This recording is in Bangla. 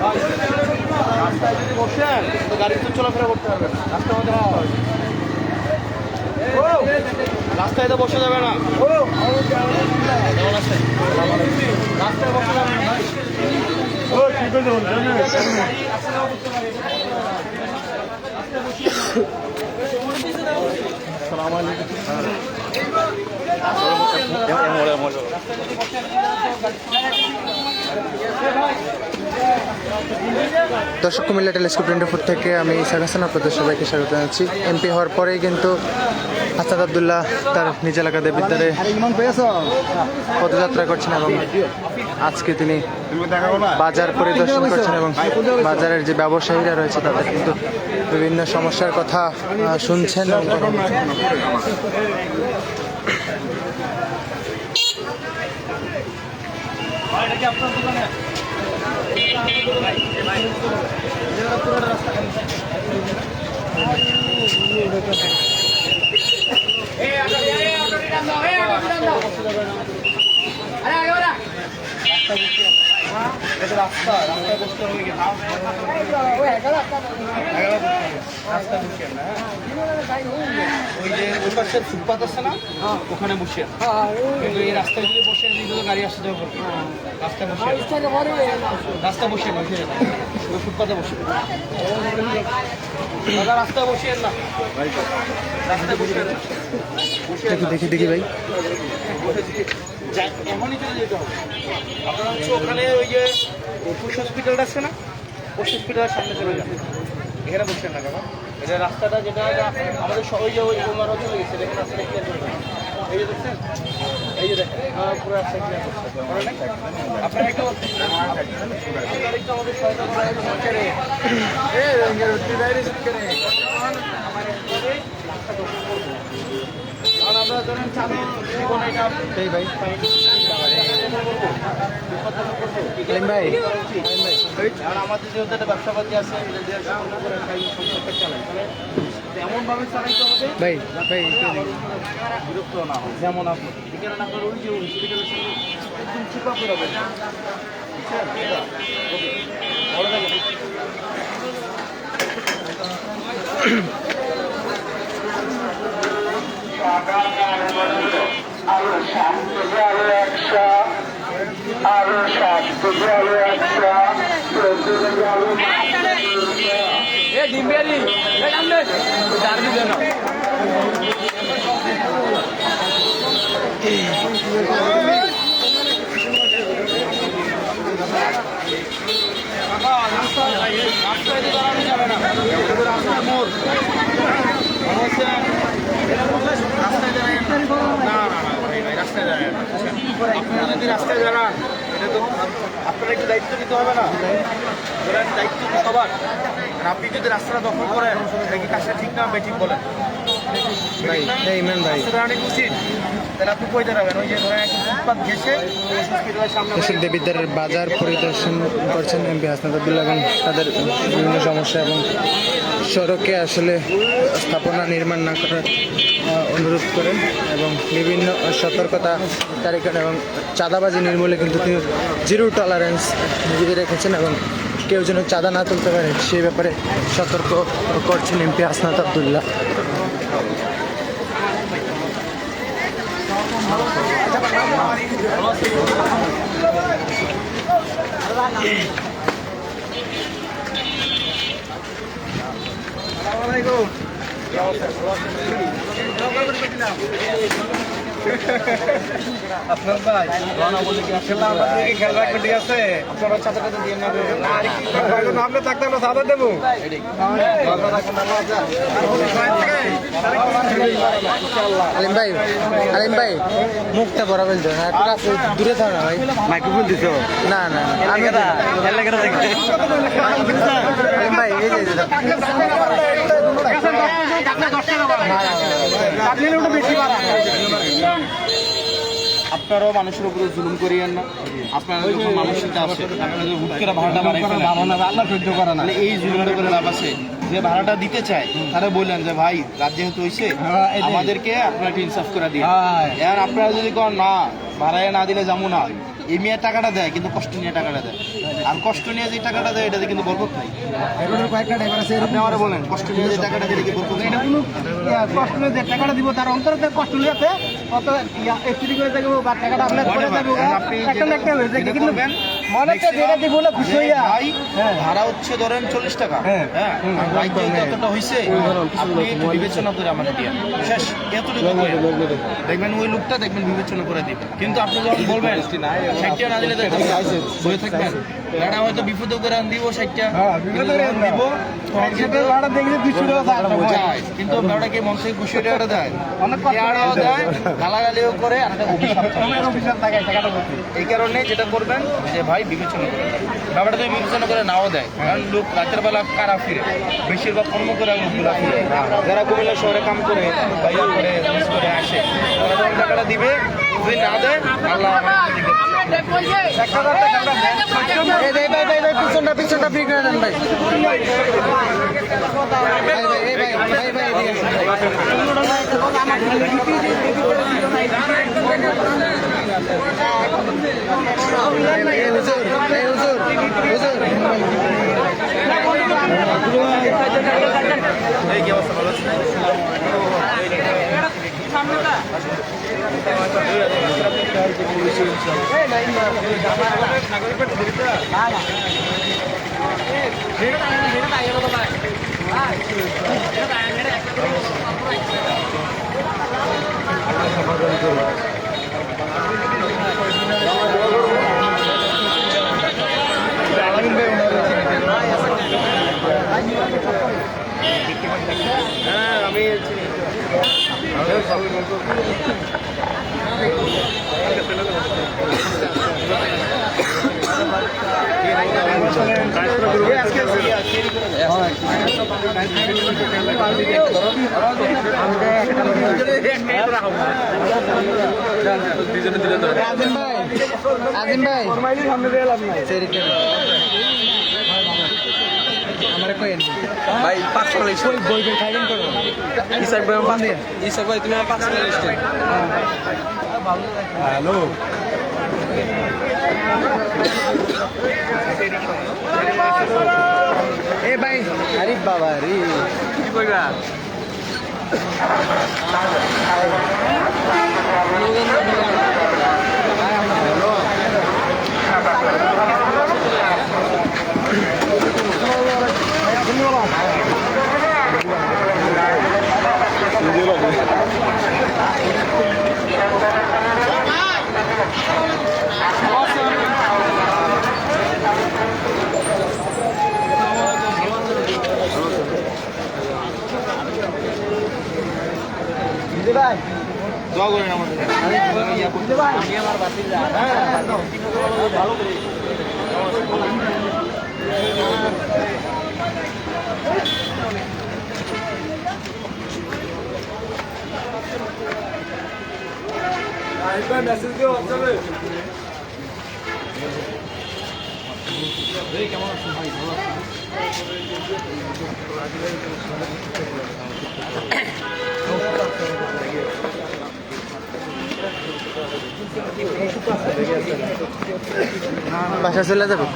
রাস্তায় যদি বসেন তো গাড়ি তো চলাফেরা করতে পারবেন না, রাস্তার মধ্যে রাস্তায় তো বসে যাবে না, রাস্তায় বসে যাবে না। দর্শক, কুমিল্লা টেলিস্কোপ 24 থেকে আমি ইসাক হাসান আপনাদের সবাইকে স্বাগত জানাচ্ছি। এমপি হওয়ার পরেই কিন্তু হাসান আব্দুল্লাহ তার নিজ এলাকা দেবিদ্বারে পদযাত্রা করছেন এবং আজকে তিনি বাজার পরিদর্শন করছেন এবং বাজারের যে ব্যবসায়ীরা রয়েছে তাদের কিন্তু বিভিন্ন সমস্যার কথা শুনছেন এবং রাস্তায় বসতে হবে ওই যে ওই পাশের ফুটপাথ আছে না, ওখানে বসে কিন্তু এই রাস্তায় যদি বসে গাড়ি আসতে যাওয়া করবে, রাস্তায় বসে রাস্তায় বসে ওই ফুটপাথে বসে রাস্তায় বসে না, রাস্তায় বসে দেখি দেখি ভাই এমনই চলে যেতে হবে। আপনারা হচ্ছে ওখানে ওই যে পুলিশ হসপিটালটা আছে না, পুলিশ হসপিটালের সামনে চলে যান, এখানে বসছেন না কাকা। এটা রাস্তাটা যেটা আমাদের ওই যে ওই ওনারও চলে গেছে, দেখেন রাস্তাটা ক্লিয়ার করে দেন। এই যে দেখছেন, এই যে দেখেন পুরো রাস্তা ক্লিয়ার করছে। আপনারা একটু আমাদের সহায়তা আমরা ধরেন চালু জীবনে এটা ভাই ভাই আর আমাদের যেহেতু একটা ব্যবসাপাতি আছে এমনভাবে চালাইতে হবে ভাই ভাই বিরক্ত না হয়। যেমন আপনার এখানে আপনার ওই যে হসপিটালের সঙ্গে একদম চিপা করে হবে, রাস্তায় দাঁড়ানো যাবে না, রাস্তায় মোড় রাস্তায় দাঁড়ায় না, রাস্তায় দাঁড়ায় আপনারা যদি রাস্তায় দাঁড়ান এটা তো আপনারা একটু দায়িত্ব নিতে হবে না, ধরেন দায়িত্ব তো সবার। আপনি যদি রাস্তাটা দখল করেন এটা কি কাজটা ঠিক না বেঠিক বলেন? ইমরান ভাই দাঁড়ানো উচিত, তাহলে আপনি কই দাঁড়াবেন? ওই যে ধরেন একটা ফুটপাথ ঘেঁষে হসপিটালের সামনে দর্শক, দেবিদ্বারের বাজার পরিদর্শন করছেন এমপি হাসান আব্দুল্লাহ এবং তাদের বিভিন্ন সমস্যা এবং সড়কে আসলে স্থাপনা নির্মাণ না করার অনুরোধ করেন এবং বিভিন্ন সতর্কতা জারি করেন এবং চাঁদাবাজি নির্মূলে কিন্তু তিনি জিরো টলারেন্স নিজেকে রেখেছেন এবং কেউ যেন চাঁদা না তুলতে পারে সেই ব্যাপারে সতর্ক করছেন এমপি হাসান আব্দুল্লাহ। আপনার ভাই খেয়াল রাখবেন, ঠিক আছে? আপনারা চাঁদা টাদা দিয়ে আমরা থাকতে আমরা চাঁদা দেবো। আলিম ভাই মুখটা বরাবর দেন, একটু কাছে দূরে থাকো না ভাই। মাইক্রোফোন দিছ না না আমি আলিম ভাই এই যে আপনারাও মানুষের উপরে জুলুম করিয়েন না। আপনারা যখন মানুষের আসে আপনাদের হুট করে ভাড়াটা বাড়াই ফেলেন, আল্লাহ সহ্য করে না। এই জুলুমটা করে লাভ আছে? যে ভাড়াটা দিতে চায় তারা বললেন যে ভাই রাত যেহেতু হয়েছে আমাদেরকে আপনারা একটু ইনসাফ করে দিন। আর আপনারা যদি কোন না ভাড়ায় না দিলে যাবো না, এই মেয়ে টাকাটা দেয় কিন্তু কষ্ট নিয়ে টাকাটা দেয়, আর কষ্ট নিয়ে যে টাকাটা দেয় এটাতে কিন্তু বরকত নাই। কয়েকটা ড্রাইভার আছে আপনি আমার বলেন কষ্ট নিয়ে যে টাকাটা দিলে কি বরকত নাই? এটা কোনো কষ্ট নেই যে টাকাটা দিব তার অন্তরে কষ্ট নিয়ে কত এক্সিডেন্ট করে থাকবো বা টাকাটা আপনার করে যাবো আপনি একটা না একটা হয়ে যায় যেটা কিন্তু করবেন, মনে হচ্ছে যেটা দিব না খুশি যে হইয়া ভাই হ্যাঁ। ভাড়া হচ্ছে ধরেন 40 টাকা, হ্যাঁ। হ্যাঁ আর বাইক যেহেতু এতটা হয়েছে আপনি একটু বিবেচনা করে আমাকে দিয়ে শেষ এতটুকু করে। দেখবেন ওই লোকটা দেখবেন বিবেচনা করে দিবে, কিন্তু আপনি যখন বলবেন 60 টাকা না দিলে দেখবেন বসে থাকবেন, গাড়া হয়তো বিপদে করে দিব 60 টাকা দিব ভাড়া দেখলে 200 টাকা যায়, কিন্তু আপনারাকে মন থেকে খুশি টাকাটা দেয়, টাকাটাও দেয়, গালাগালিও করে, আর একটা অভিশাপ থাকে। অফিসার থাকে টাকাটা বলতে এই কারণে যেটা করবেন যে ভাই বিবেচনা করে ব্যাপারটা তুমি বিবেচনা করে নাও দেয়, কারণ লোক রাতের বেলা কারা ফিরে, বেশিরভাগ কর্ম করে লোকগুলা ফিরে, যারা কুমিল্লা শহরে কাম করে বা ইয়ে করে মিস করে আসে, ওরা যখন টাকাটা দিবে, যদি না দেয় আল্লাহ আমাদের দিকে ভাই পিছনটা ফ্রি করে দেন ভাই। এই কি অবস্থা ভালো আছে? হ্যাঁ আমি আজিম ভাই আমার কই ভাই 5 টাকা লিস্ট বই বই খাইবেন করো ইসাক ভাই 5 ইসাক ভাই তুমি 5 টাকা লিস্ট হ্যালো এ ভাই আরে বাবা রে কি কইবা দোয়া করেন আমাদের আমি আমার বাতিল ভালো করে মেসেজ দিও হোয়াটসঅ্যাপে কেমন আছেন ভাই? ভালো আছেন? বাসা চলে যাবো